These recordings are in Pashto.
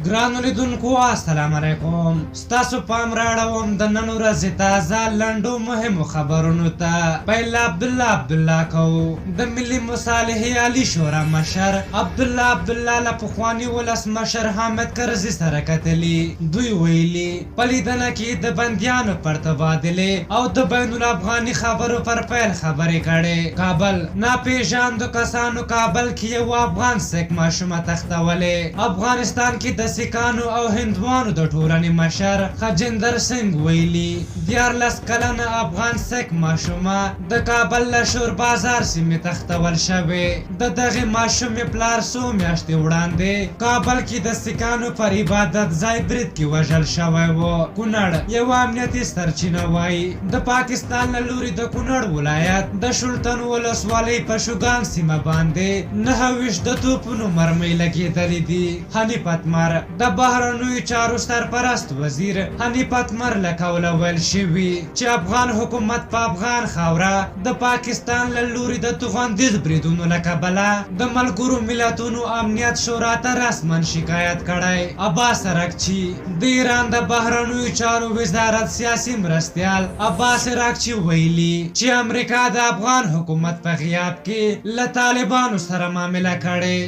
ګرانو لیدونکو السلام علیکم. ستاسو پام راړوم د نن ورځې تازه لنډو مهمو خبرونو ته. پیل عبدالله کوو. د ملي مصالحې عالي شورا مشر عبدالله له پخواني ولسمشر حامد کرزي سره کتلي. دوی ویلي په لیدنه کې د بندیانو پر تبادلې او د بین الافغاني خبرو پر پیل خبرې کړې. کابل ناپېژاندو کسانو کابل کې یو افغان سیک ماشومه تښتولې. افغانستان کې د سیکانو او هندوانو د ټولنې مشر خجندر سنگ ویلي 14 کلنه افغان سیک ماشومه د کابل له شور بازار سیمې تښتول شوې. د دغې ماشومې پلار څو میاشتې وړاندې کابل کې د سیکانو پر عبادت ځای برید کې وژل شوی و. کونړ یو امنیتي سرچینه وایي د پاکستان له لوري د کونړ ولایت د شلتن ولسوالۍ په شوګان سیمه باندې 29 د توپونو مرمۍ لګېدلې دي. حنیف اتمر د بهرنیو چارو سرپرست وزیر حنیف اتمر له قوله ویل شوي چې افغان حکومت په افغان خاوره د پاکستان له لوري د توغندیز بریدونو له کبله د ملګرو ملتونو امنیت شورا ته رسما شکایت کړی. عباس اراکچي د ایران د بهرنیو چارو وزارت سیاسي مرستیال عباس اراکچي ویلي چې امریکا د افغان حکومت په غیاب کې له طالبانو سره معامله کړې.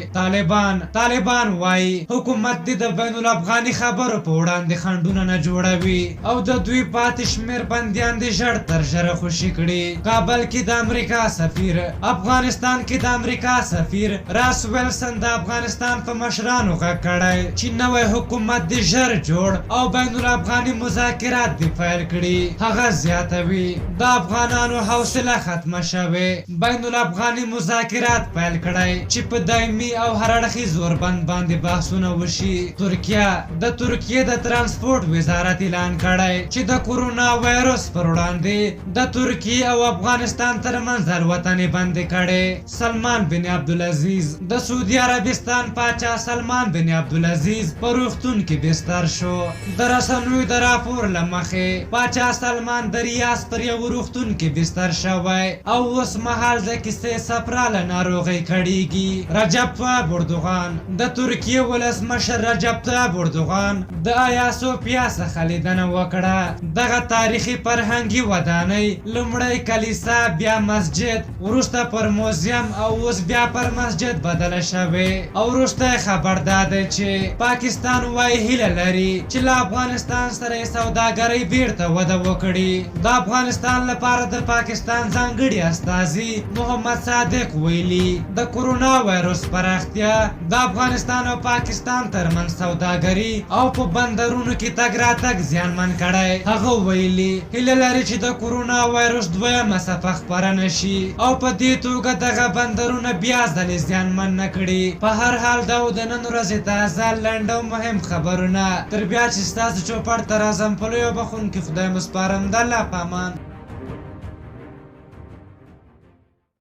طالبان وایي حکومت د بین الافغاني خبرو په وړاندې خنډونه نه جوړوي او د دوی پاتې شمیر بندیان د ژر تر ژره خوشي کړي. کابل کې د امریکا سفیر افغانستان کې د امریکا سفیر راس ویلسن د افغانستان په مشرانو غږ کړی چې نوی حکومت د ژر جوړ او بین الافغاني مذاکرات د پیل کړي. هغه زیاتوي د افغانانو حوصله ختمه شوې بین الافغاني مذاکرات پیل کړی چې په دایمي او هر اړخیز وربند باندې بحثونه وشي. ترکیه د ترانسپورت وزارت اعلان کړی چې د کورونا وایرس پر وړاندې د ترکیه او افغانستان ترمنځ الوتنې بندې کړې. سلمان بن عبدالعزیز د سعودي عربستان پاچا سلمان بن عبدالعزیز په روغتون کې بستر شو. د رسنیو د راپور له مخې پاچا سلمان د ریاض پر یو روغتون کې بستر شوی او اوس مهال د کیسې صفرا له ناروغۍ کړېږي. رجب طیب اردوغان د ترکیه ولسمشر رجب طیب اردوغان د آیا صوفیا څخه لیدنه وکړه. دغه تاریخي فرهنګي ودانۍ لومړی کلیسا بیا مسجد وروسته پر موزیم او اوس بیا پر مسجد بدله شوې. او وروسته خبر داده چې پاکستان وایي هیله لري چې له افغانستان سره سوداګرۍ بیرته وده وکړي. د افغانستان لپاره د پاکستان ځانګړي استازي محمد صادق ویلي د کورونا وایرس پراختیا د افغانستان او پاکستان ترمنځ سوداګري او په بندرونو کې تګ راتګ زیانمن کړی. هغه ویلي هیله لري چې د کورونا وایرس دویمه څپه خپره نه شي او په دې توګه دغه بندرونه بیا ځلې زیانمن نه کړي. په هر حال دا د نن ورځې تازه لنډ او مهم خبرونه. تر بیا چې ستاسو چوپړ ته راځم په لویو بخښونکي خدای مو سپارم. د الله په امان.